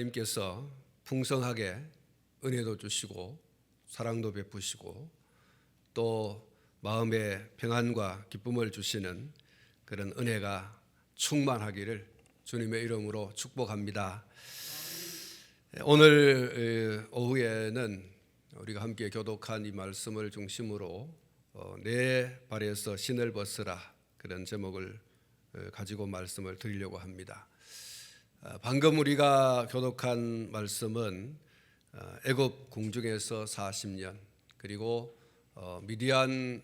하나님께서 풍성하게 은혜도 주시고 사랑도 베푸시고 또 마음의 평안과 기쁨을 주시는 그런 은혜가 충만하기를 주님의 이름으로 축복합니다. 오늘 오후에는 우리가 함께 교독한 이 말씀을 중심으로 내 발에서 신을 벗으라, 그런 제목을 가지고 말씀을 드리려고 합니다. 방금 우리가 교독한 말씀은 애굽 궁중에서 40년 그리고 미디안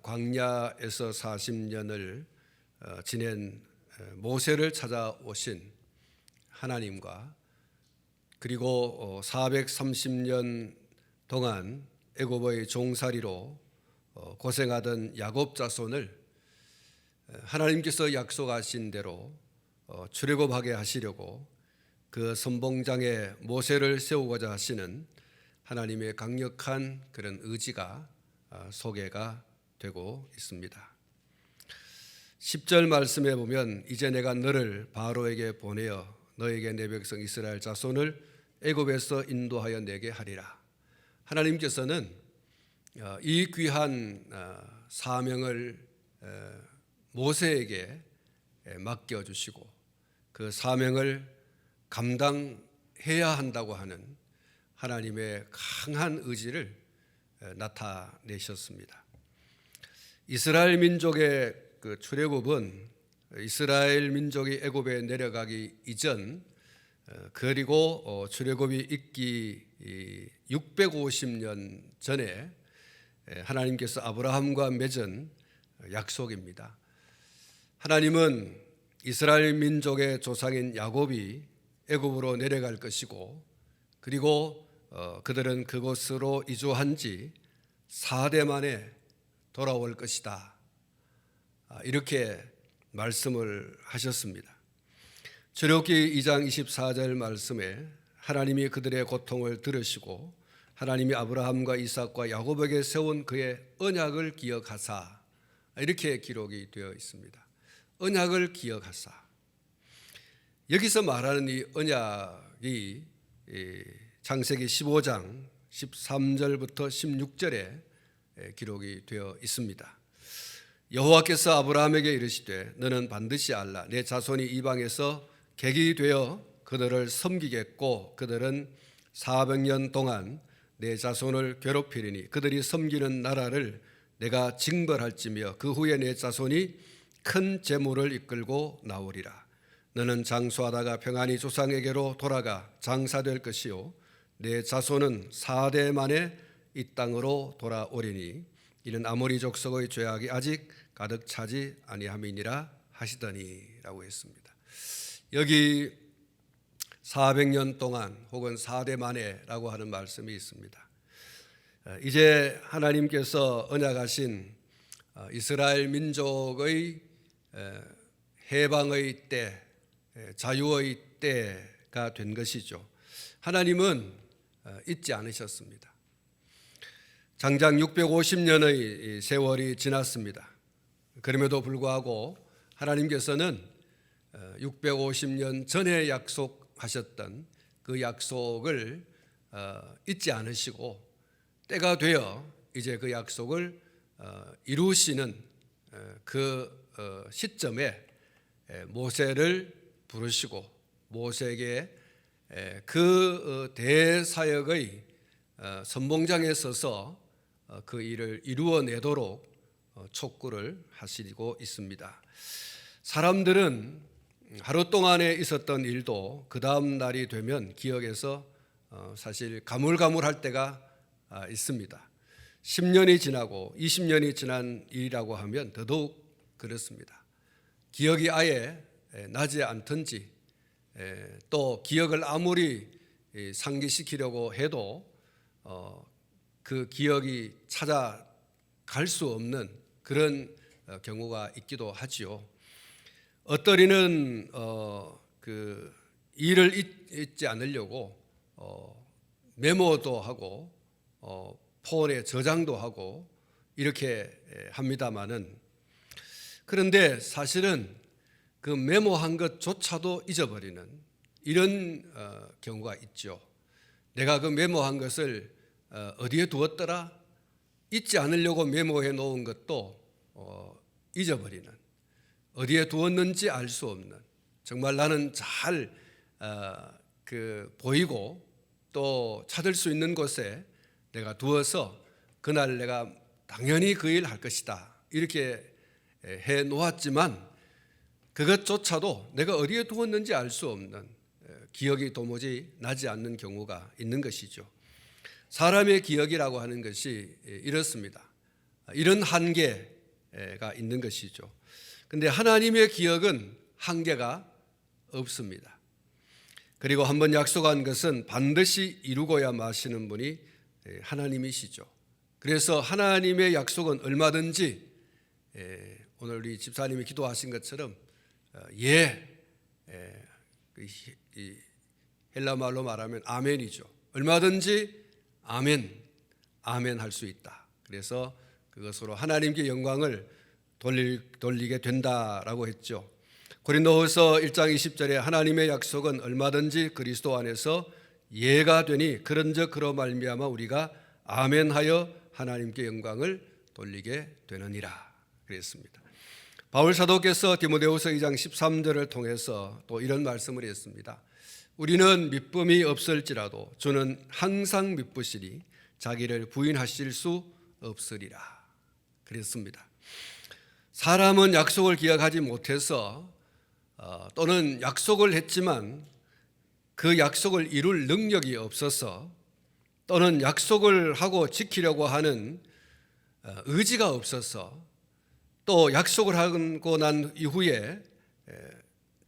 광야에서 40년을 지낸 모세를 찾아오신 하나님과 그리고 430년 동안 애굽의 종살이로 고생하던 야곱 자손을 하나님께서 약속하신 대로 출애굽하게 하시려고 그 선봉장에 모세를 세우고자 하시는 하나님의 강력한 그런 의지가 소개가 되고 있습니다. 10절 말씀에 보면 이제 내가 너를 바로에게 보내어 너에게 내 백성 이스라엘 자손을 애굽에서 인도하여 내게 하리라. 하나님께서는 이 귀한 사명을 모세에게 맡겨주시고 그 사명을 감당해야 한다고 하는 하나님의 강한 의지를 나타내셨습니다. 이스라엘 민족의 그 출애굽은 이스라엘 민족이 애굽에 내려가기 이전 그리고 출애굽이 있기 650년 전에 하나님께서 아브라함과 맺은 약속입니다. 하나님은 이스라엘 민족의 조상인 야곱이 애굽으로 내려갈 것이고 그리고 그들은 그곳으로 이주한 지 4대 만에 돌아올 것이다, 이렇게 말씀을 하셨습니다. 출애굽기 2장 24절 말씀에 하나님이 그들의 고통을 들으시고 하나님이 아브라함과 이삭과 야곱에게 세운 그의 언약을 기억하사, 이렇게 기록이 되어 있습니다. 언약을 기억하사. 여기서 말하는 이 언약이 창세기 15장 13절부터 16절에 기록이 되어 있습니다. 여호와께서 아브라함에게 이르시되 너는 반드시 알라. 내 자손이 이방에서 객이 되어 그들을 섬기겠고 그들은 400년 동안 내 자손을 괴롭히리니 그들이 섬기는 나라를 내가 징벌할지며 그 후에 내 자손이 큰 재물을 이끌고 나오리라. 너는 장수하다가 평안히 조상에게로 돌아가 장사될 것이요 내 자손은 4대 만에 이 땅으로 돌아오리니 이는 아모리 족속의 죄악이 아직 가득 차지 아니함이니라 하시더니라고 했습니다. 여기 400년 동안 혹은 4대 만에라고 하는 말씀이 있습니다. 이제 하나님께서 언약하신 이스라엘 민족의 해방의 때, 자유의 때가 된 것이죠. 하나님은 잊지 않으셨습니다. 장장 650년의 세월이 지났습니다. 그럼에도 불구하고 하나님께서는 650년 전에 약속하셨던 그 약속을 잊지 않으시고 때가 되어 이제 그 약속을 이루시는 그 시점에 모세를 부르시고 모세에게 그 대사역의 선봉장에 서서 그 일을 이루어내도록 촉구를 하시고 있습니다. 사람들은 하루 동안에 있었던 일도 그 다음 날이 되면 기억에서 사실 가물가물할 때가 있습니다. 10년이 지나고 20년이 지난 일이라고 하면 더더욱 그렇습니다. 기억이 아예 나지 않든지 또 기억을 아무리 상기시키려고 해도 그 기억이 찾아갈 수 없는 그런 경우가 있기도 하지요. 엇떨이는 그 일을 잊지 않으려고 메모도 하고 폰에 저장도 하고 이렇게 합니다마는, 그런데 사실은 그 메모한 것조차도 잊어버리는 이런 경우가 있죠. 내가 그 메모한 것을 어디에 두었더라? 잊지 않으려고 메모해 놓은 것도 잊어버리는, 어디에 두었는지 알 수 없는, 정말 나는 잘 보이고 또 찾을 수 있는 곳에 내가 두어서 그날 내가 당연히 그 일 할 것이다 이렇게 해 놓았지만 그것조차도 내가 어디에 두었는지 알 수 없는, 기억이 도무지 나지 않는 경우가 있는 것이죠. 사람의 기억이라고 하는 것이 이렇습니다. 이런 한계가 있는 것이죠. 그런데 하나님의 기억은 한계가 없습니다. 그리고 한번 약속한 것은 반드시 이루고야 마시는 분이 하나님이시죠. 그래서 하나님의 약속은 얼마든지, 오늘 우리 집사님이 기도하신 것처럼 헬라 말로 말하면 아멘이죠. 얼마든지 아멘 할 수 있다. 그래서 그것으로 하나님께 영광을 돌리게 된다라고 했죠. 고린도후서 1장 20절에 하나님의 약속은 얼마든지 그리스도 안에서 예가 되니 그런즉 그로 말미암아 우리가 아멘하여 하나님께 영광을 돌리게 되느니라 그랬습니다. 바울 사도께서 디모데후서 2장 13절을 통해서 또 이런 말씀을 했습니다. 우리는 미쁨이 없을지라도 주는 항상 미쁘시니 자기를 부인하실 수 없으리라 그랬습니다. 사람은 약속을 기억하지 못해서 또는 약속을 했지만 그 약속을 이룰 능력이 없어서 또는 약속을 하고 지키려고 하는 의지가 없어서 또 약속을 하고 난 이후에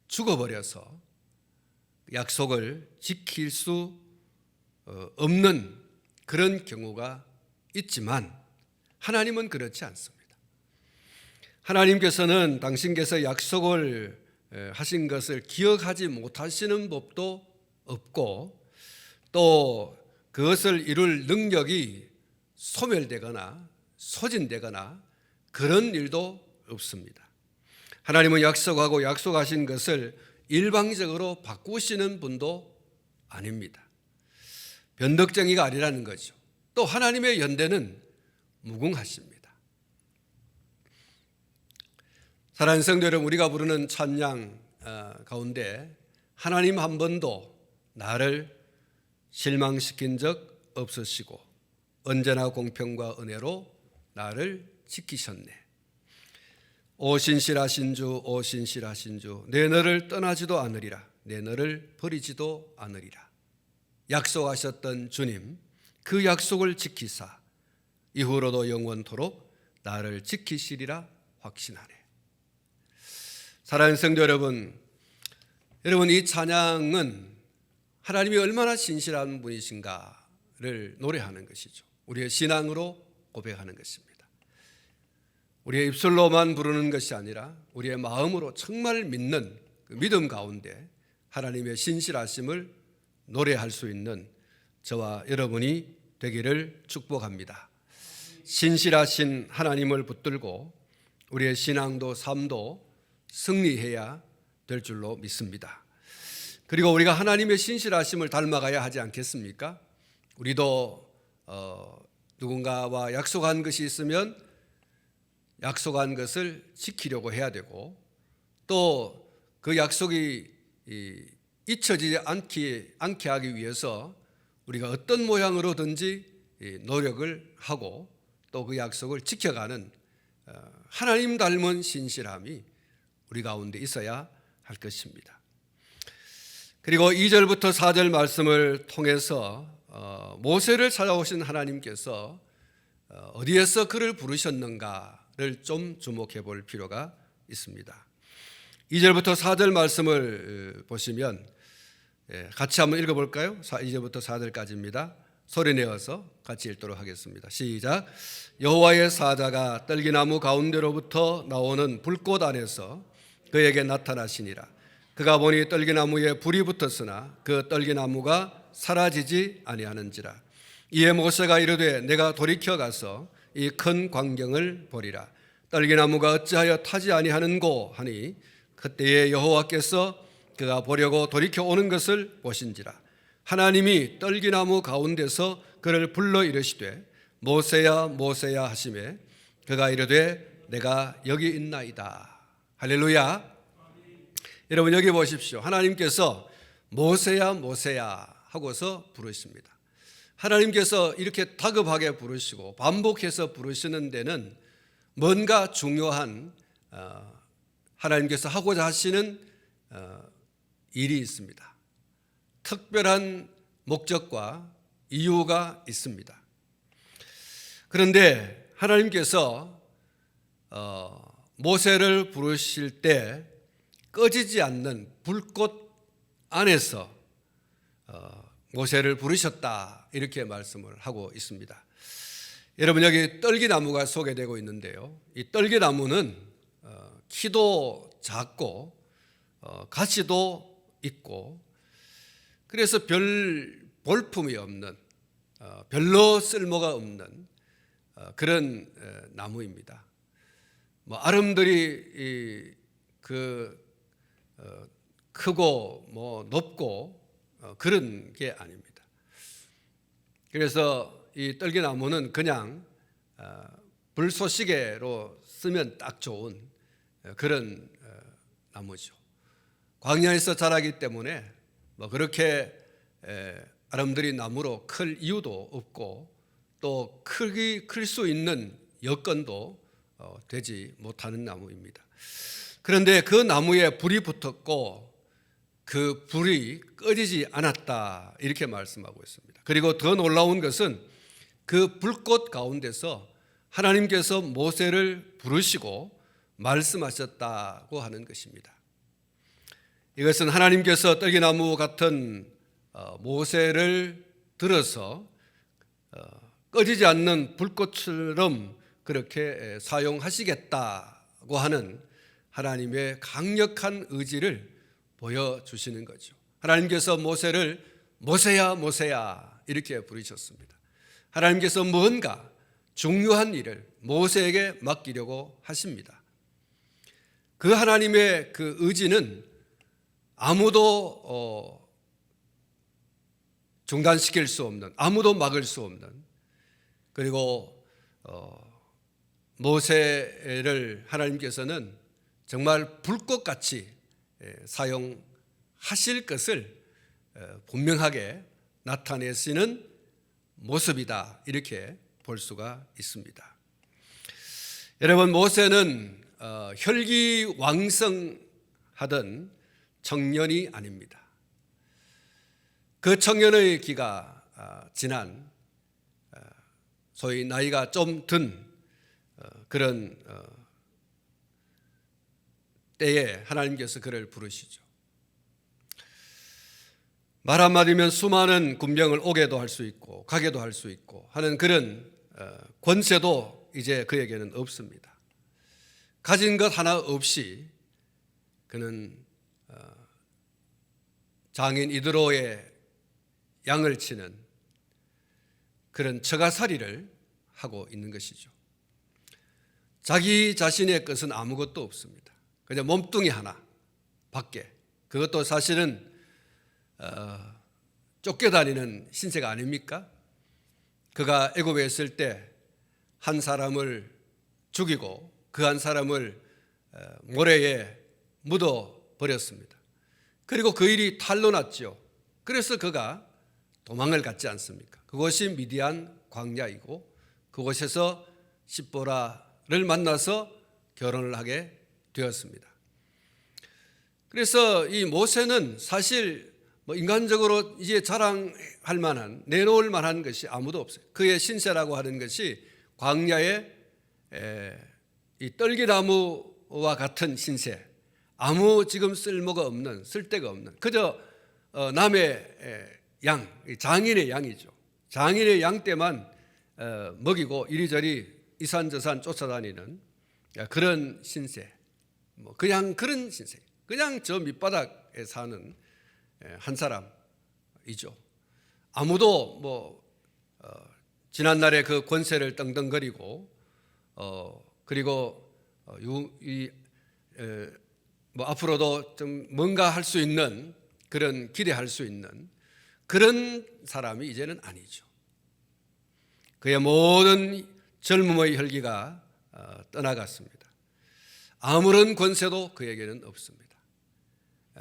죽어버려서 약속을 지킬 수 없는 그런 경우가 있지만 하나님은 그렇지 않습니다. 하나님께서는 당신께서 약속을 하신 것을 기억하지 못하시는 법도 없고 또 그것을 이룰 능력이 소멸되거나 소진되거나 그런 일도 없습니다. 하나님은 약속하고 약속하신 것을 일방적으로 바꾸시는 분도 아닙니다. 변덕쟁이가 아니라는 거죠. 또 하나님의 연대는 무궁하십니다. 사랑하는 성도 여러분, 우리가 부르는 찬양 가운데 하나님 한 번도 나를 실망시킨 적 없으시고 언제나 공평과 은혜로 나를 지키셨네. 오 신실하신 주, 오 신실하신 주, 내 너를 떠나지도 않으리라, 내 너를 버리지도 않으리라. 약속하셨던 주님, 그 약속을 지키사 이후로도 영원토록 나를 지키시리라 확신하네. 사랑하는 성도 여러분, 이 찬양은 하나님이 얼마나 신실한 분이신가를 노래하는 것이죠. 우리의 신앙으로 고백하는 것입니다. 우리의 입술로만 부르는 것이 아니라 우리의 마음으로 정말 믿는 그 믿음 가운데 하나님의 신실하심을 노래할 수 있는 저와 여러분이 되기를 축복합니다. 신실하신 하나님을 붙들고 우리의 신앙도 삶도 승리해야 될 줄로 믿습니다. 그리고 우리가 하나님의 신실하심을 닮아가야 하지 않겠습니까? 우리도 누군가와 약속한 것이 있으면 약속한 것을 지키려고 해야 되고 또 그 약속이 잊혀지지 않게 하기 위해서 우리가 어떤 모양으로든지 노력을 하고 또 그 약속을 지켜가는 하나님 닮은 신실함이 우리 가운데 있어야 할 것입니다. 그리고 2절부터 4절 말씀을 통해서 모세를 찾아오신 하나님께서 어디에서 그를 부르셨는가를 좀 주목해 볼 필요가 있습니다. 2절부터 4절 말씀을 보시면 같이 한번 읽어볼까요? 2절부터 4절까지입니다. 소리 내어서 같이 읽도록 하겠습니다. 시작. 여호와의 사자가 떨기나무 가운데로부터 나오는 불꽃 안에서 그에게 나타나시니라. 그가 보니 떨기나무에 불이 붙었으나 그 떨기나무가 사라지지 아니하는지라. 이에 모세가 이르되 내가 돌이켜 가서 이 큰 광경을 보리라. 떨기나무가 어찌하여 타지 아니하는고 하니 그때에 여호와께서 그가 보려고 돌이켜 오는 것을 보신지라. 하나님이 떨기나무 가운데서 그를 불러 이르시되 모세야 모세야 하시매 그가 이르되 내가 여기 있나이다. 할렐루야. 여러분 여기 보십시오. 하나님께서 모세야 모세야 하고서 부르십니다. 하나님께서 이렇게 다급하게 부르시고 반복해서 부르시는 데는 뭔가 중요한 하나님께서 하고자 하시는 일이 있습니다. 특별한 목적과 이유가 있습니다. 그런데 하나님께서 모세를 부르실 때 꺼지지 않는 불꽃 안에서 모세를 부르셨다 이렇게 말씀을 하고 있습니다. 여러분 여기 떨기나무가 소개되고 있는데요. 이 떨기나무는 키도 작고 가시도 있고 그래서 별 볼품이 없는 별로 쓸모가 없는 그런 나무입니다. 뭐 아름드리 크고 뭐 높고 그런 게 아닙니다. 그래서 이 떨기나무는 그냥 불쏘시개로 쓰면 딱 좋은 그런 나무죠. 광야에서 자라기 때문에 뭐 그렇게 아름드리 나무로 클 이유도 없고 또 클 수 있는 여건도 되지 못하는 나무입니다. 그런데 그 나무에 불이 붙었고 그 불이 꺼지지 않았다 이렇게 말씀하고 있습니다. 그리고 더 놀라운 것은 그 불꽃 가운데서 하나님께서 모세를 부르시고 말씀하셨다고 하는 것입니다. 이것은 하나님께서 떨기나무 같은 모세를 들어서 꺼지지 않는 불꽃처럼 그렇게 사용하시겠다고 하는 하나님의 강력한 의지를 보여주시는 거죠. 하나님께서 모세를 모세야 모세야 이렇게 부르셨습니다. 하나님께서 뭔가 중요한 일을 모세에게 맡기려고 하십니다. 그 하나님의 그 의지는 아무도 중단시킬 수 없는, 아무도 막을 수 없는, 그리고 모세를 하나님께서는 정말 불꽃같이 사용하실 것을 분명하게 나타내시는 모습이다 이렇게 볼 수가 있습니다. 여러분 모세는 혈기왕성하던 청년이 아닙니다. 그 청년의 기가 지난 소위 나이가 좀 든 그런 때에 하나님께서 그를 부르시죠. 말 한마디면 수많은 군병을 오게도 할 수 있고 가게도 할 수 있고 하는 그런 권세도 이제 그에게는 없습니다. 가진 것 하나 없이 그는 장인 이드로의 양을 치는 그런 처가살이를 하고 있는 것이죠. 자기 자신의 것은 아무것도 없습니다. 그냥 몸뚱이 하나 밖에, 그것도 사실은 쫓겨다니는 신세가 아닙니까? 그가 애굽에 있을 때 한 사람을 죽이고 그 한 사람을 모래에 묻어 버렸습니다. 그리고 그 일이 탈로 났죠. 그래서 그가 도망을 갔지 않습니까? 그것이 미디안 광야이고 그곳에서 십보라를 만나서 결혼을 하게 되었습니다. 그래서 이 모세는 사실 인간적으로 이제 자랑할 만한, 내놓을 만한 것이 아무도 없어요. 그의 신세라고 하는 것이 광야의 이 떨기나무와 같은 신세, 아무 지금 쓸모가 없는, 쓸데가 없는, 그저 남의 양, 장인의 양이죠. 장인의 양 때만 먹이고 이리저리 이산저산 쫓아다니는 그런 신세, 그냥 그런 신세, 그냥 저 밑바닥에 사는 한 사람이죠. 아무도 지난날의 그 권세를 떵떵거리고 그리고 뭐 앞으로도 좀 뭔가 할 수 있는 그런 기대할 수 있는 그런 사람이 이제는 아니죠. 그의 모든 젊음의 혈기가 떠나갔습니다. 아무런 권세도 그에게는 없습니다.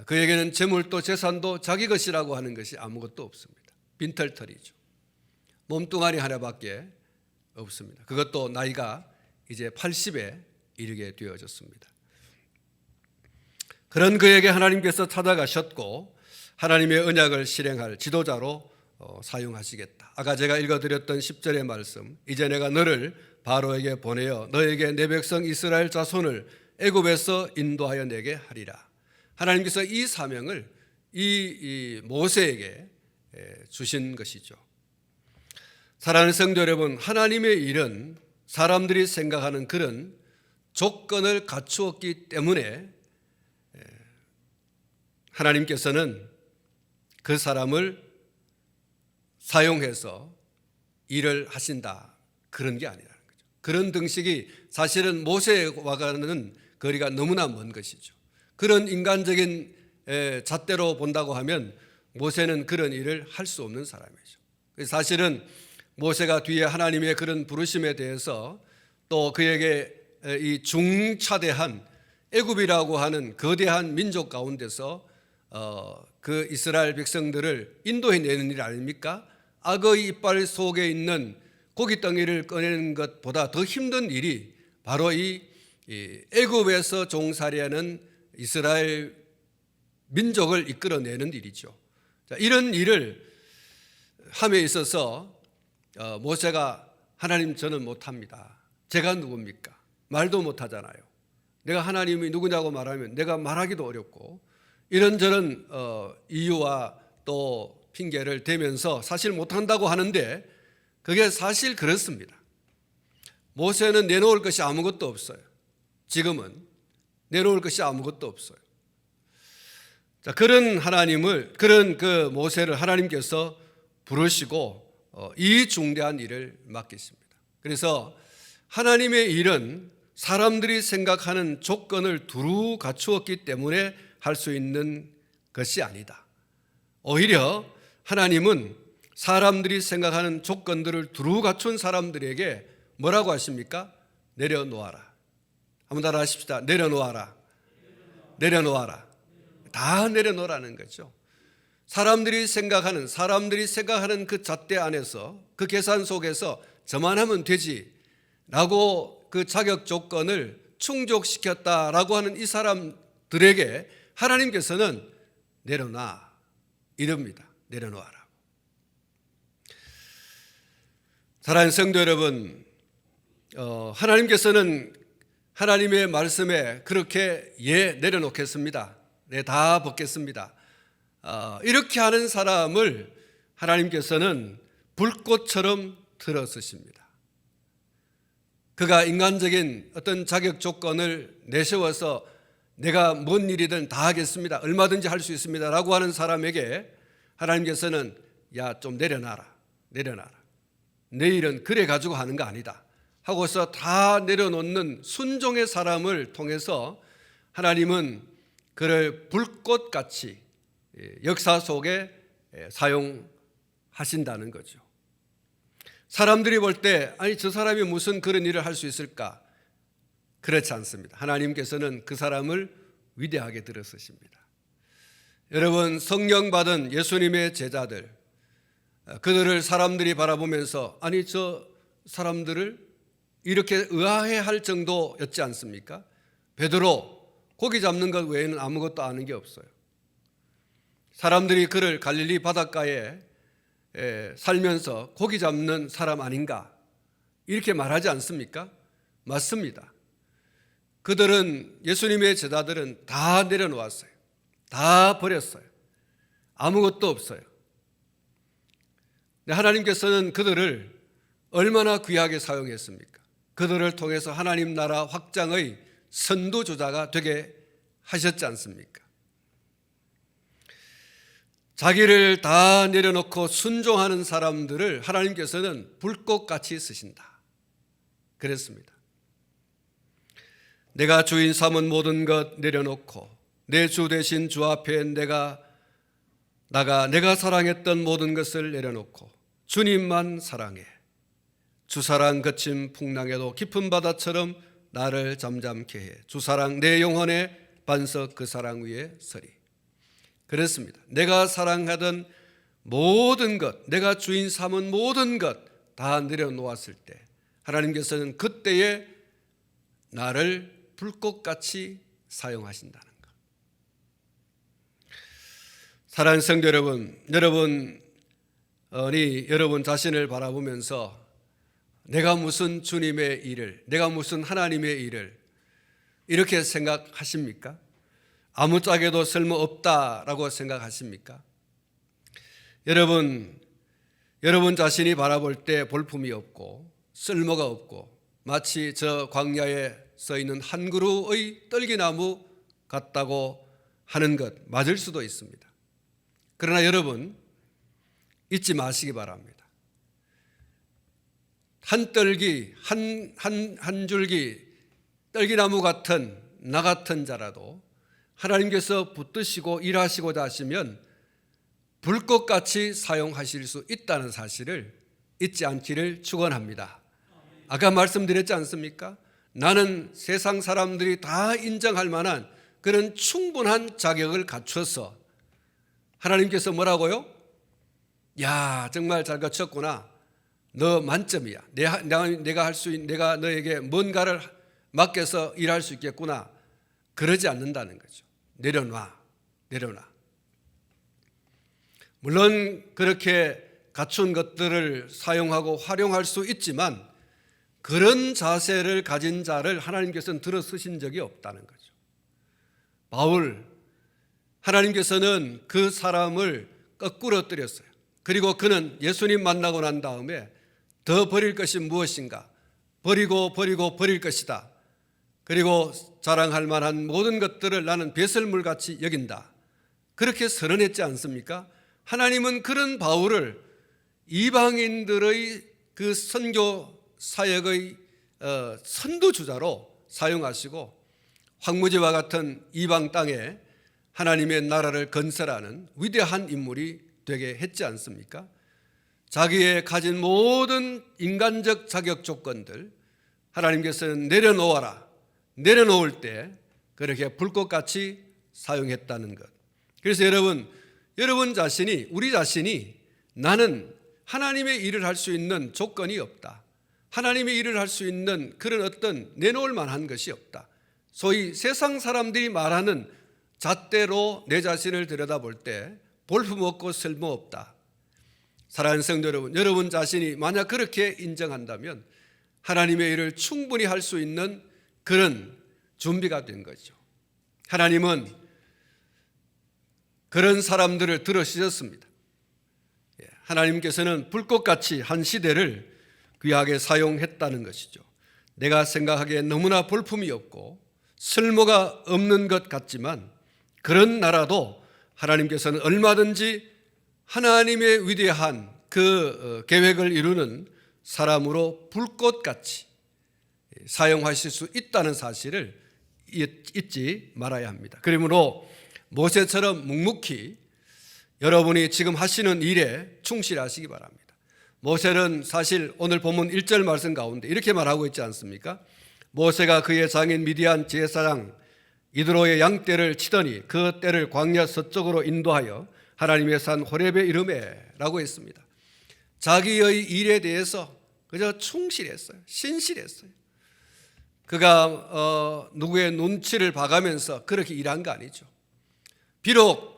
그에게는 재물도 재산도 자기 것이라고 하는 것이 아무것도 없습니다. 빈털터리죠. 몸뚱아리 하나밖에 없습니다. 그것도 나이가 이제 80에 이르게 되어졌습니다. 그런 그에게 하나님께서 찾아가셨고 하나님의 언약을 실행할 지도자로 사용하시겠다. 아까 제가 읽어드렸던 10절의 말씀, 이제 내가 너를 바로에게 보내어 너에게 내 백성 이스라엘 자손을 애굽에서 인도하여 내게 하리라. 하나님께서 이 사명을 이 모세에게 주신 것이죠. 사랑하는 성도 여러분, 하나님의 일은 사람들이 생각하는 그런 조건을 갖추었기 때문에 하나님께서는 그 사람을 사용해서 일을 하신다, 그런 게 아니라는 거죠. 그런 등식이 사실은 모세와는 거리가 너무나 먼 것이죠. 그런 인간적인 잣대로 본다고 하면 모세는 그런 일을 할 수 없는 사람이죠. 사실은 모세가 뒤에 하나님의 그런 부르심에 대해서 또 그에게 이 중차대한 애굽이라고 하는 거대한 민족 가운데서 그 이스라엘 백성들을 인도해내는 일 아닙니까? 악의 이빨 속에 있는 고깃덩이를 꺼내는 것보다 더 힘든 일이 바로 이 애굽에서 종살이하는 이스라엘 민족을 이끌어내는 일이죠. 자, 이런 일을 함에 있어서 모세가 하나님, 저는 못합니다. 제가 누굽니까? 말도 못하잖아요. 내가 하나님이 누구냐고 말하면 내가 말하기도 어렵고 이런저런 이유와 또 핑계를 대면서 사실 못한다고 하는데 그게 사실 그렇습니다. 모세는 내놓을 것이 아무것도 없어요. 지금은 내놓을 것이 아무것도 없어요. 자, 그런 하나님을, 그런 그 모세를 하나님께서 부르시고 이 중대한 일을 맡기십니다. 그래서 하나님의 일은 사람들이 생각하는 조건을 두루 갖추었기 때문에 할 수 있는 것이 아니다. 오히려 하나님은 사람들이 생각하는 조건들을 두루 갖춘 사람들에게 뭐라고 하십니까? 내려놓아라. 한번 따라 하십시다. 내려놓아라. 내려놓아라. 다 내려놓으라는 거죠. 사람들이 생각하는 그 잣대 안에서, 그 계산 속에서 저만 하면 되지 라고 그 자격 조건을 충족시켰다라고 하는 이 사람들에게 하나님께서는 내려놔 이럽니다. 내려놓아라. 사랑하는 성도 여러분, 하나님께서는 하나님의 말씀에 그렇게 내려놓겠습니다. 다 벗겠습니다. 이렇게 하는 사람을 하나님께서는 불꽃처럼 들어 쓰십니다. 그가 인간적인 어떤 자격 조건을 내세워서 내가 뭔 일이든 다 하겠습니다, 얼마든지 할 수 있습니다 라고 하는 사람에게 하나님께서는 야, 좀 내려놔라. 내 일은 그래 가지고 하는 거 아니다 하고서 다 내려놓는 순종의 사람을 통해서 하나님은 그를 불꽃같이 역사 속에 사용하신다는 거죠. 사람들이 볼 때 아니 저 사람이 무슨 그런 일을 할 수 있을까? 그렇지 않습니다. 하나님께서는 그 사람을 위대하게 들어서십니다. 여러분, 성령 받은 예수님의 제자들, 그들을 사람들이 바라보면서 아니 저 사람들을 이렇게 의아해할 정도였지 않습니까? 베드로 고기 잡는 것 외에는 아무것도 아는 게 없어요. 사람들이 그를 갈릴리 바닷가에 살면서 고기 잡는 사람 아닌가 이렇게 말하지 않습니까? 맞습니다. 그들은, 예수님의 제자들은 다 내려놓았어요. 다 버렸어요. 아무것도 없어요. 하나님께서는 그들을 얼마나 귀하게 사용했습니까? 그들을 통해서 하나님 나라 확장의 선두주자가 되게 하셨지 않습니까? 자기를 다 내려놓고 순종하는 사람들을 하나님께서는 불꽃같이 쓰신다. 그랬습니다. 내가 주인 삼은 모든 것 내려놓고 내 주 되신 주 앞에 내가 사랑했던 모든 것을 내려놓고 주님만 사랑해. 주 사랑 거친 풍랑에도 깊은 바다처럼 나를 잠잠케 해. 주 사랑 내 영혼의 반석 그 사랑 위에 서리. 그렇습니다. 내가 사랑하던 모든 것, 내가 주인 삼은 모든 것 다 내려놓았을 때 하나님께서는 그때에 나를 불꽃같이 사용하신다는 것. 사랑하는 성도 여러분, 여러분이 여러분 자신을 바라보면서 내가 무슨 주님의 일을, 내가 무슨 하나님의 일을 이렇게 생각하십니까? 아무짝에도 쓸모없다라고 생각하십니까? 여러분 자신이 바라볼 때 볼품이 없고 쓸모가 없고 마치 저 광야에 서 있는 한 그루의 떨기나무 같다고 하는 것 맞을 수도 있습니다. 그러나 여러분 잊지 마시기 바랍니다. 한 떨기, 한 줄기 떨기나무 같은 나 같은 자라도 하나님께서 붙드시고 일하시고자 하시면 불꽃같이 사용하실 수 있다는 사실을 잊지 않기를 축원합니다. 아까 말씀드렸지 않습니까? 나는 세상 사람들이 다 인정할 만한 그런 충분한 자격을 갖춰서 하나님께서 뭐라고요? 야, 정말 잘 갖췄구나. 너 만점이야. 내가 너에게 뭔가를 맡겨서 일할 수 있겠구나. 그러지 않는다는 거죠. 내려놔. 물론 그렇게 갖춘 것들을 사용하고 활용할 수 있지만 그런 자세를 가진 자를 하나님께서는 들어 쓰신 적이 없다는 거죠. 바울, 하나님께서는 그 사람을 거꾸로 뜨렸어요. 그리고 그는 예수님 만나고 난 다음에 더 버릴 것이 무엇인가? 버리고 버릴 것이다. 그리고 자랑할 만한 모든 것들을 나는 배설물같이 여긴다. 그렇게 선언했지 않습니까? 하나님은 그런 바울을 이방인들의 그 선교 사역의 선두주자로 사용하시고 황무지와 같은 이방 땅에 하나님의 나라를 건설하는 위대한 인물이 되게 했지 않습니까? 자기의 가진 모든 인간적 자격 조건들 하나님께서는 내려놓을 때 그렇게 불꽃같이 사용했다는 것. 그래서 여러분 자신이, 우리 자신이 나는 하나님의 일을 할 수 있는 조건이 없다. 하나님의 일을 할 수 있는 그런 어떤 내놓을 만한 것이 없다. 소위 세상 사람들이 말하는 잣대로 내 자신을 들여다볼 때 볼품없고 쓸모없다. 사랑하는 성도 여러분 자신이 만약 그렇게 인정한다면 하나님의 일을 충분히 할 수 있는 그런 준비가 된 거죠. 하나님은 그런 사람들을 들으셨습니다. 하나님께서는 불꽃같이 한 시대를 귀하게 사용했다는 것이죠. 내가 생각하기에 너무나 볼품이 없고 쓸모가 없는 것 같지만 그런 나라도 하나님께서는 얼마든지 하나님의 위대한 그 계획을 이루는 사람으로 불꽃같이 사용하실 수 있다는 사실을 잊지 말아야 합니다. 그러므로 모세처럼 묵묵히 여러분이 지금 하시는 일에 충실하시기 바랍니다. 모세는 사실 오늘 본문 1절 말씀 가운데 이렇게 말하고 있지 않습니까? 모세가 그의 장인 미디안 제사장 이드로의 양떼를 치더니 그 떼를 광야 서쪽으로 인도하여 하나님의 산 호렙에 이르매 라고 했습니다. 자기의 일에 대해서 그저 충실했어요. 신실했어요. 그가 누구의 눈치를 봐가면서 그렇게 일한 거 아니죠. 비록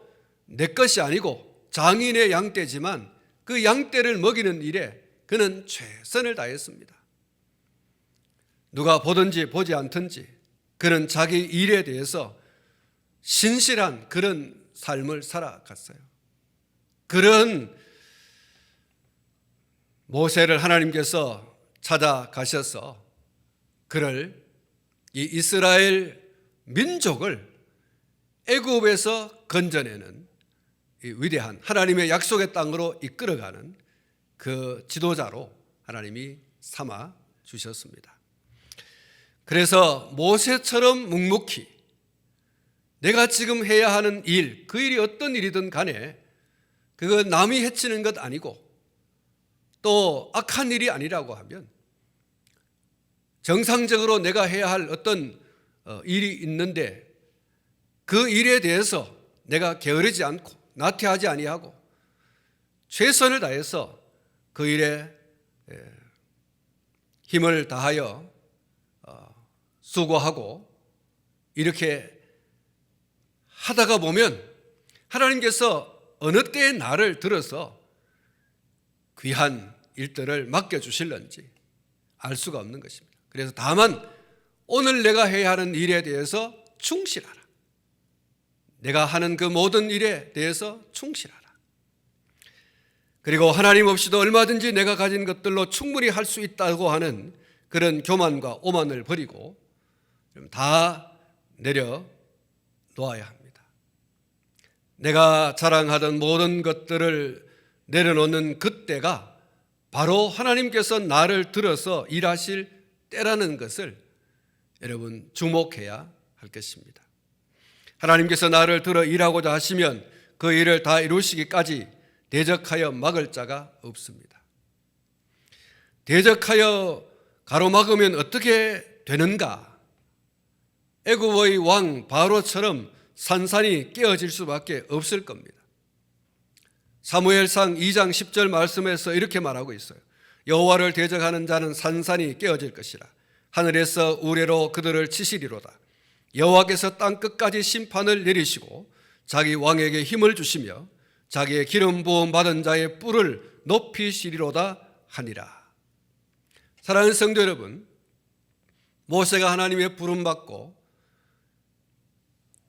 내 것이 아니고 장인의 양떼지만 그 양떼를 먹이는 일에 그는 최선을 다했습니다. 누가 보든지 보지 않든지 그는 자기 일에 대해서 신실한 그런 삶을 살아갔어요. 그런 모세를 하나님께서 찾아가셔서 그를 이 이스라엘 민족을 애굽에서 건져내는 이 위대한 하나님의 약속의 땅으로 이끌어가는 그 지도자로 하나님이 삼아 주셨습니다. 그래서 모세처럼 묵묵히 내가 지금 해야 하는 일, 그 일이 어떤 일이든 간에 그거 남이 해치는 것 아니고 또 악한 일이 아니라고 하면 정상적으로 내가 해야 할 어떤 일이 있는데 그 일에 대해서 내가 게으르지 않고 나태하지 아니하고 최선을 다해서 그 일에 힘을 다하여 수고하고 이렇게 하다가 보면 하나님께서 어느 때에 나를 들어서 귀한 일들을 맡겨주실런지 알 수가 없는 것입니다. 그래서 다만 오늘 내가 해야 하는 일에 대해서 충실하라. 내가 하는 그 모든 일에 대해서 충실하라. 그리고 하나님 없이도 얼마든지 내가 가진 것들로 충분히 할 수 있다고 하는 그런 교만과 오만을 버리고 다 내려놓아야 합니다. 내가 자랑하던 모든 것들을 내려놓는 그때가 바로 하나님께서 나를 들어서 일하실 때라는 것을 여러분 주목해야 할 것입니다. 하나님께서 나를 들어 일하고자 하시면 그 일을 다 이루시기까지 대적하여 막을 자가 없습니다. 대적하여 가로막으면 어떻게 되는가? 애굽의 왕 바로처럼 산산이 깨어질 수밖에 없을 겁니다. 사무엘상 2장 10절 말씀에서 이렇게 말하고 있어요. 여호와를 대적하는 자는 산산이 깨어질 것이라. 하늘에서 우레로 그들을 치시리로다. 여호와께서 땅 끝까지 심판을 내리시고 자기 왕에게 힘을 주시며 자기의 기름 부음 받은 자의 뿔을 높이시리로다 하니라. 사랑하는 성도 여러분, 모세가 하나님의 부름 받고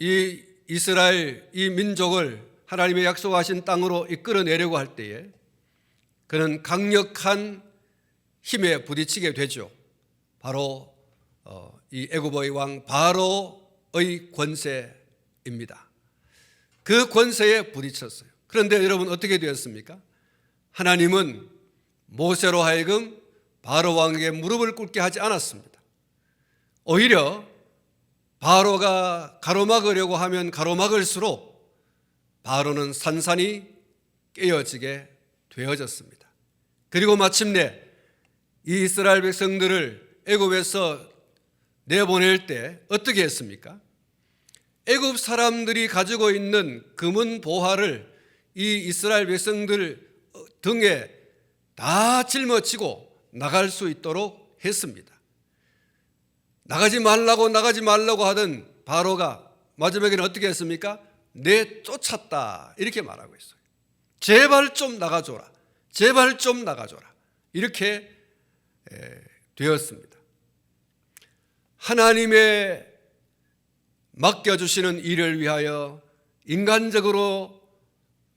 이 이스라엘 이 민족을 하나님의 약속하신 땅으로 이끌어내려고 할 때에 그는 강력한 힘에 부딪히게 되죠. 바로 이 애굽의 왕 바로의 권세입니다. 그 권세에 부딪혔어요. 그런데 여러분 어떻게 되었습니까? 하나님은 모세로 하여금 바로 왕에게 무릎을 꿇게 하지 않았습니다. 오히려 바로가 가로막으려고 하면 가로막을수록 바로는 산산이 깨어지게 되어졌습니다. 그리고 마침내 이 이스라엘 백성들을 애굽에서 내보낼 때 어떻게 했습니까? 애굽 사람들이 가지고 있는 금은 보화를 이 이스라엘 백성들 등에 다 짊어지고 나갈 수 있도록 했습니다. 나가지 말라고 하던 바로가 마지막에는 어떻게 했습니까? 내쫓았다 이렇게 말하고 있어요. 제발 좀 나가줘라. 제발 좀 나가줘라. 이렇게 되었습니다. 하나님의 맡겨주시는 일을 위하여 인간적으로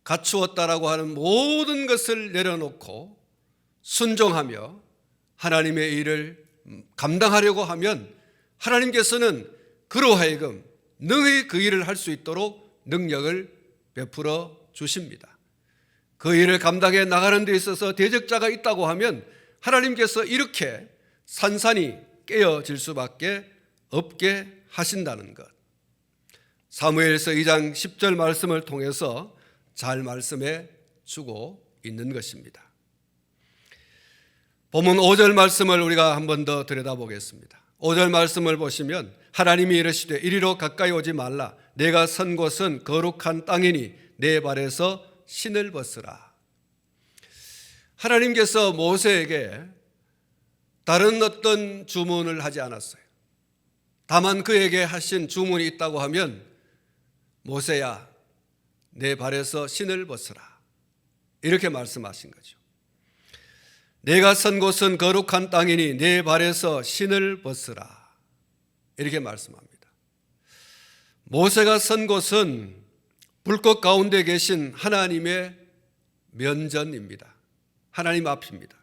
갖추었다라고 하는 모든 것을 내려놓고 순종하며 하나님의 일을 감당하려고 하면 하나님께서는 그로 하여금 능히 그 일을 할 수 있도록 능력을 베풀어 주십니다. 그 일을 감당해 나가는 데 있어서 대적자가 있다고 하면 하나님께서 이렇게 산산이 깨어질 수밖에 없게 하신다는 것. 사무엘서 2장 10절 말씀을 통해서 잘 말씀해 주고 있는 것입니다. 본문 5절 말씀을 우리가 한 번 더 들여다보겠습니다. 5절 말씀을 보시면 하나님이 이르시되 이리로 가까이 오지 말라. 내가 선 곳은 거룩한 땅이니 내 발에서 신을 벗으라. 하나님께서 모세에게 다른 어떤 주문을 하지 않았어요. 다만 그에게 하신 주문이 있다고 하면 모세야 내 발에서 신을 벗으라 이렇게 말씀하신 거죠. 내가 선 곳은 거룩한 땅이니 내 발에서 신을 벗으라 이렇게 말씀합니다. 모세가 선 곳은 불꽃 가운데 계신 하나님의 면전입니다. 하나님 앞입니다.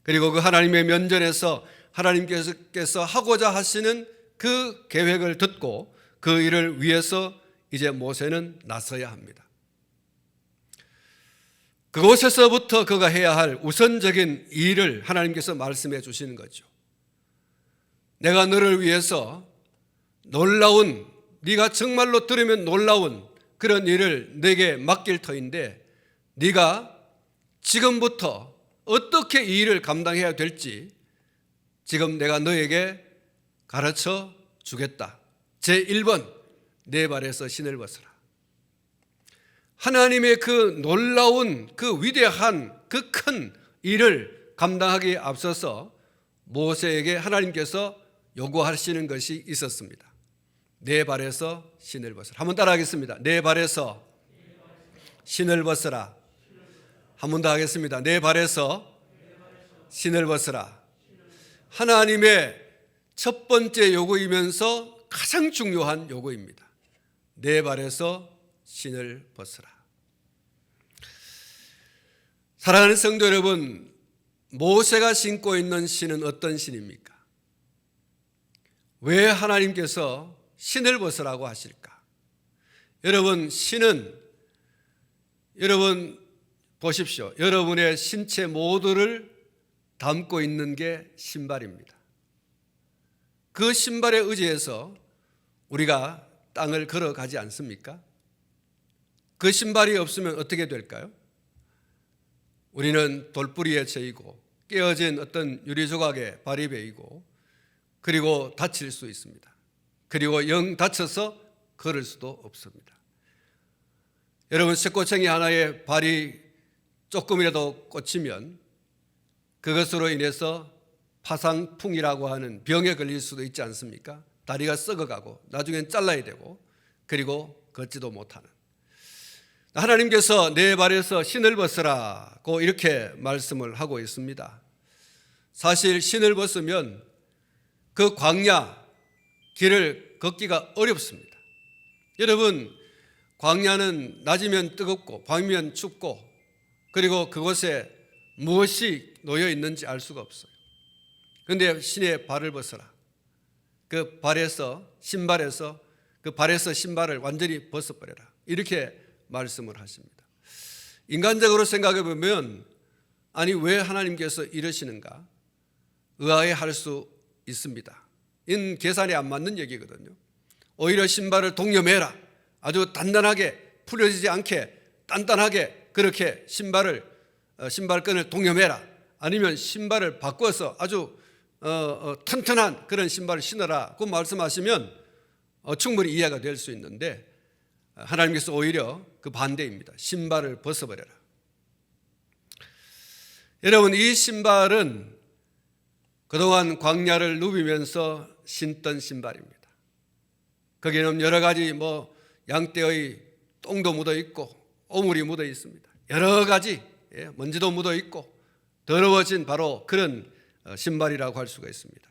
그리고 그 하나님의 면전에서 하나님께서 하고자 하시는 그 계획을 듣고 그 일을 위해서 이제 모세는 나서야 합니다. 그곳에서부터 그가 해야 할 우선적인 일을 하나님께서 말씀해 주시는 거죠. 내가 너를 위해서 놀라운 네가 정말로 들으면 놀라운 그런 일을 내게 맡길 터인데 네가 지금부터 어떻게 이 일을 감당해야 될지 지금 내가 너에게 가르쳐 주겠다. 제1번, 내 발에서 신을 벗어라. 하나님의 그 놀라운 그 위대한 그 큰 일을 감당하기에 앞서서 모세에게 하나님께서 요구하시는 것이 있었습니다. 내 발에서 신을 벗어라. 한번 따라하겠습니다. 내 발에서 신을 벗어라. 한 번 더 하겠습니다. 내 발에서 신을 벗어라. 하나님의 첫 번째 요구이면서 가장 중요한 요구입니다. 내 발에서 신을 벗어라. 사랑하는 성도 여러분, 모세가 신고 있는 신은 어떤 신입니까? 왜 하나님께서 신을 벗으라고 하실까? 여러분, 신은 여러분 보십시오. 여러분의 신체 모두를 담고 있는 게 신발입니다. 그 신발에 의지해서 우리가 땅을 걸어가지 않습니까? 그 신발이 없으면 어떻게 될까요? 우리는 돌뿌리에 처이고 깨어진 어떤 유리조각에 발이 베이고 그리고 다칠 수 있습니다. 그리고 영 다쳐서 걸을 수도 없습니다. 여러분, 쇠꼬챙이 하나에 발이 조금이라도 꽂히면 그것으로 인해서 파상풍이라고 하는 병에 걸릴 수도 있지 않습니까? 다리가 썩어가고 나중엔 잘라야 되고 그리고 걷지도 못하는. 하나님께서 내 발에서 신을 벗으라고 이렇게 말씀을 하고 있습니다. 사실 신을 벗으면 그 광야 길을 걷기가 어렵습니다. 여러분, 광야는 낮이면 뜨겁고 밤이면 춥고 그리고 그곳에 무엇이 놓여 있는지 알 수가 없어요. 그런데 신의 발을 벗어라. 그 발에서 신발에서 그 발에서 신발을 완전히 벗어버려라. 이렇게 말씀을 하십니다. 인간적으로 생각해 보면 아니 왜 하나님께서 이러시는가 의아해할 수 있습니다. 이는 계산이 안 맞는 얘기거든요. 오히려 신발을 동여매라. 아주 단단하게 풀어지지 않게 단단하게 그렇게 신발끈을 동여매라. 아니면 신발을 바꿔서 아주 튼튼한 그런 신발을 신어라고 말씀하시면 충분히 이해가 될 수 있는데 하나님께서 오히려 그 반대입니다. 신발을 벗어버려라. 여러분, 이 신발은 그동안 광야를 누비면서 신던 신발입니다. 거기는 여러 가지 양떼의 똥도 묻어 있고 오물이 묻어 있습니다. 여러 가지 먼지도 묻어 있고 더러워진 바로 그런 신발이라고 할 수가 있습니다.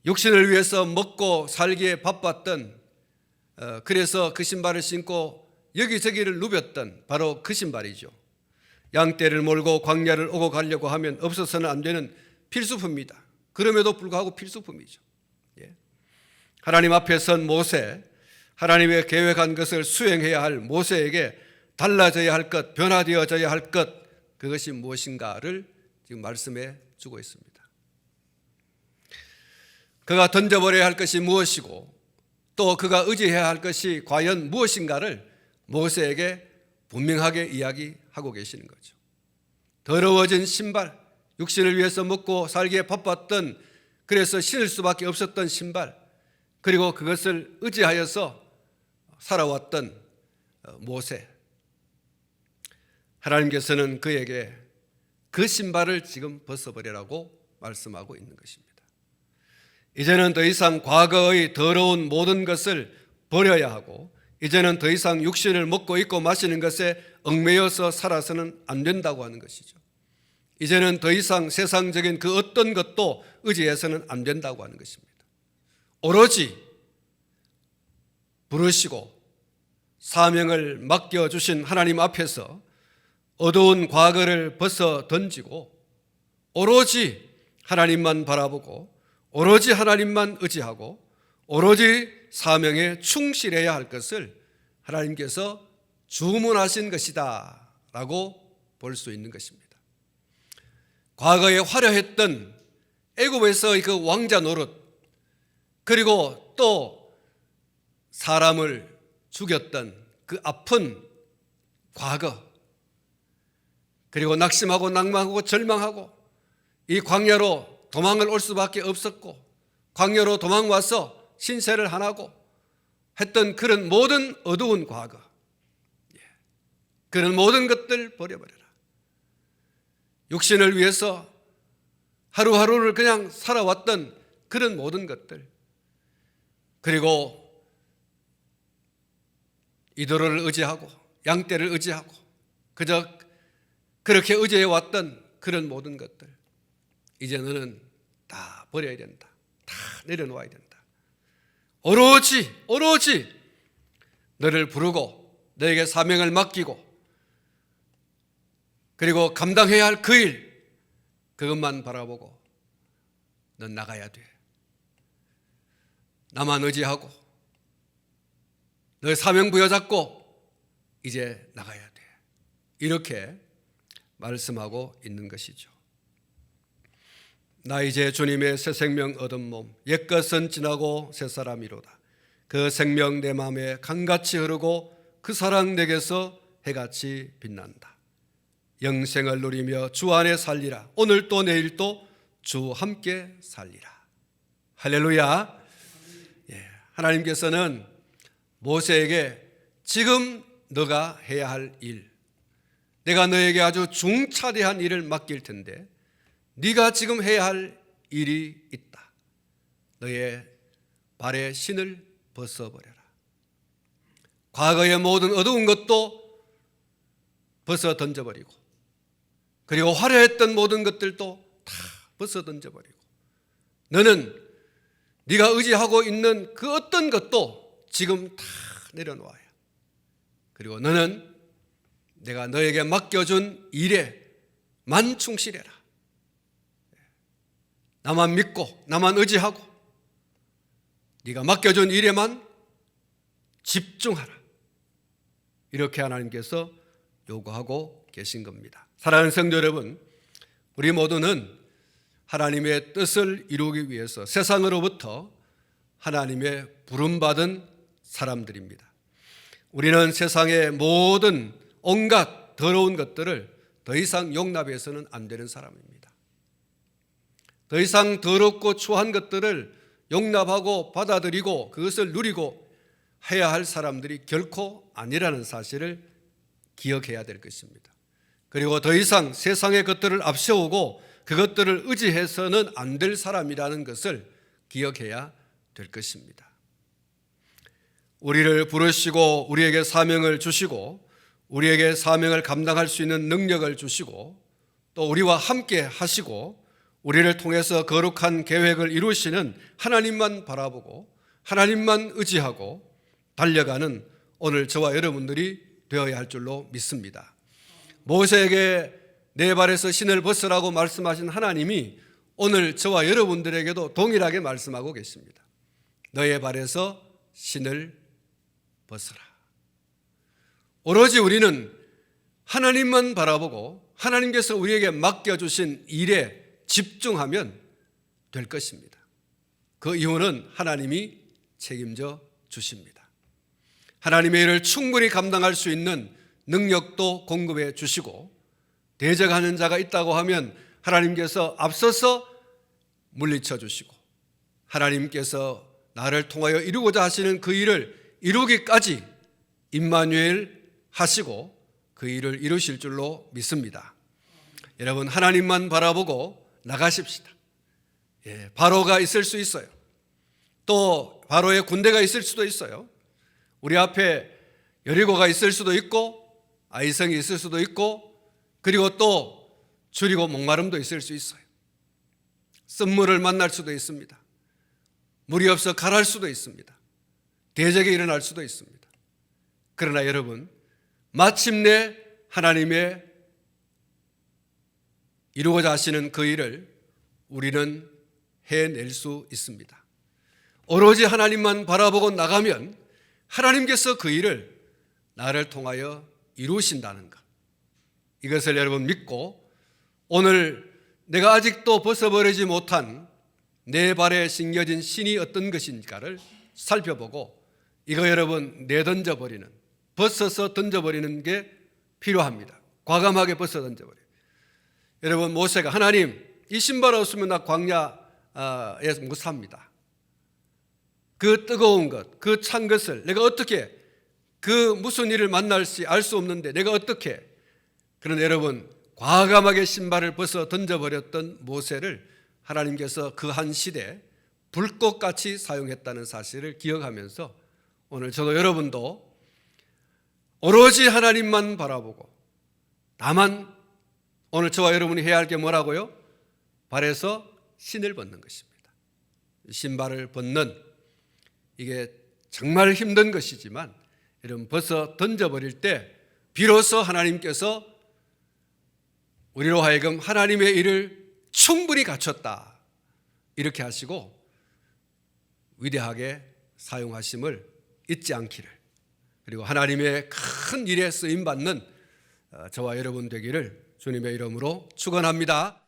육신을 위해서 먹고 살기에 바빴던 그래서 그 신발을 신고 여기저기를 누볐던 바로 그 신발이죠. 양떼를 몰고 광야를 오고 가려고 하면 없어서는 안 되는 필수품입니다. 그럼에도 불구하고 필수품이죠. 하나님 앞에 선 모세, 하나님의 계획한 것을 수행해야 할 모세에게 달라져야 할 것, 변화되어져야 할 것, 그것이 무엇인가를 지금 말씀해 주고 있습니다. 그가 던져버려야 할 것이 무엇이고 또 그가 의지해야 할 것이 과연 무엇인가를 모세에게 분명하게 이야기하고 계시는 거죠. 더러워진 신발, 육신을 위해서 먹고 살기에 바빴던 그래서 신을 수밖에 없었던 신발, 그리고 그것을 의지하여서 살아왔던 모세. 하나님께서는 그에게 그 신발을 지금 벗어버리라고 말씀하고 있는 것입니다. 이제는 더 이상 과거의 더러운 모든 것을 버려야 하고 이제는 더 이상 육신을 먹고 입고 마시는 것에 얽매여서 살아서는 안 된다고 하는 것이죠. 이제는 더 이상 세상적인 그 어떤 것도 의지해서는 안 된다고 하는 것입니다. 오로지 부르시고 사명을 맡겨주신 하나님 앞에서 어두운 과거를 벗어 던지고 오로지 하나님만 바라보고 오로지 하나님만 의지하고 오로지 사명에 충실해야 할 것을 하나님께서 주문하신 것이다 라고 볼 수 있는 것입니다. 과거에 화려했던 애굽에서의 그 왕자 노릇, 그리고 또 사람을 죽였던 그 아픈 과거, 그리고 낙심하고 낭망하고 절망하고 이 광야로 도망을 올 수밖에 없었고 광야로 도망와서 신세를 안 하고 했던 그런 모든 어두운 과거, 그런 모든 것들 버려버려라. 육신을 위해서 하루하루를 그냥 살아왔던 그런 모든 것들, 그리고 이도로를 의지하고 양떼를 의지하고 그저 그렇게 의지해왔던 그런 모든 것들, 이제 너는 다 버려야 된다. 다 내려놓아야 된다. 오로지 너를 부르고 너에게 사명을 맡기고 그리고 감당해야 할 그 일, 그것만 바라보고 넌 나가야 돼. 나만 의지하고 너의 사명 부여잡고 이제 나가야 돼. 이렇게 말씀하고 있는 것이죠. 나 이제 주님의 새 생명 얻은 몸, 옛것은 지나고 새 사람이로다. 그 생명 내 마음에 강같이 흐르고 그 사랑 내게서 해같이 빛난다. 영생을 누리며 주 안에 살리라. 오늘 또 내일 또 주 함께 살리라. 할렐루야. 하나님께서는 모세에게 지금 너가 해야 할 일, 내가 너에게 아주 중차대한 일을 맡길 텐데 네가 지금 해야 할 일이 있다. 너의 발에 신을 벗어버려라. 과거의 모든 어두운 것도 벗어 던져버리고 그리고 화려했던 모든 것들도 다 벗어 던져버리고 너는 네가 의지하고 있는 그 어떤 것도 지금 다 내려놓아야. 그리고 너는 내가 너에게 맡겨준 일에만 충실해라. 나만 믿고 나만 의지하고 네가 맡겨준 일에만 집중하라. 이렇게 하나님께서 요구하고 계신 겁니다. 사랑하는 성도 여러분, 우리 모두는 하나님의 뜻을 이루기 위해서 세상으로부터 하나님의 부름받은 사람들입니다. 우리는 세상의 모든 온갖 더러운 것들을 더 이상 용납해서는 안 되는 사람입니다. 더 이상 더럽고 추한 것들을 용납하고 받아들이고 그것을 누리고 해야 할 사람들이 결코 아니라는 사실을 기억해야 될 것입니다. 그리고 더 이상 세상의 것들을 앞세우고 그것들을 의지해서는 안 될 사람이라는 것을 기억해야 될 것입니다. 우리를 부르시고 우리에게 사명을 주시고 우리에게 사명을 감당할 수 있는 능력을 주시고 또 우리와 함께 하시고 우리를 통해서 거룩한 계획을 이루시는 하나님만 바라보고 하나님만 의지하고 달려가는 오늘 저와 여러분들이 되어야 할 줄로 믿습니다. 모세에게 내 발에서 신을 벗으라고 말씀하신 하나님이 오늘 저와 여러분들에게도 동일하게 말씀하고 계십니다. 너의 발에서 신을 벗어라. 오로지 우리는 하나님만 바라보고 하나님께서 우리에게 맡겨주신 일에 집중하면 될 것입니다. 그 이유는 하나님이 책임져 주십니다. 하나님의 일을 충분히 감당할 수 있는 능력도 공급해 주시고 대적하는 자가 있다고 하면 하나님께서 앞서서 물리쳐 주시고 하나님께서 나를 통하여 이루고자 하시는 그 일을 이루기까지 임마누엘 하시고 그 일을 이루실 줄로 믿습니다. 여러분, 하나님만 바라보고 나가십시다. 바로가 있을 수 있어요. 또 바로의 군대가 있을 수도 있어요. 우리 앞에 여리고가 있을 수도 있고 아이성이 있을 수도 있고 그리고 또 줄이고 목마름도 있을 수 있어요. 쓴물을 만날 수도 있습니다. 물이 없어 가랄 수도 있습니다. 대적이 일어날 수도 있습니다. 그러나 여러분, 마침내 하나님의 이루고자 하시는 그 일을 우리는 해낼 수 있습니다. 오로지 하나님만 바라보고 나가면 하나님께서 그 일을 나를 통하여 이루신다는 것, 이것을 여러분 믿고 오늘 내가 아직도 벗어버리지 못한 내 발에 심겨진 신이 어떤 것인가를 살펴보고 이거 여러분 내던져 버리는, 벗어서 던져버리는 게 필요합니다. 과감하게 벗어 던져버려요. 여러분 모세가 하나님 이 신발 없으면 나 광야에서 못 삽니다. 그 뜨거운 것, 그 찬 것을 내가 어떻게, 그 무슨 일을 만날지 알 수 없는데 내가 어떻게. 그런데 여러분 과감하게 신발을 벗어 던져버렸던 모세를 하나님께서 그 한 시대 불꽃같이 사용했다는 사실을 기억하면서 오늘 저도 여러분도 오로지 하나님만 바라보고, 다만 오늘 저와 여러분이 해야 할 게 뭐라고요? 발에서 신을 벗는 것입니다. 신발을 벗는, 이게 정말 힘든 것이지만 여러분 벗어 던져버릴 때 비로소 하나님께서 우리로 하여금 하나님의 일을 충분히 갖췄다 이렇게 하시고 위대하게 사용하심을 잊지 않기를, 그리고 하나님의 큰 일에 쓰임받는 저와 여러분 되기를 주님의 이름으로 축원합니다.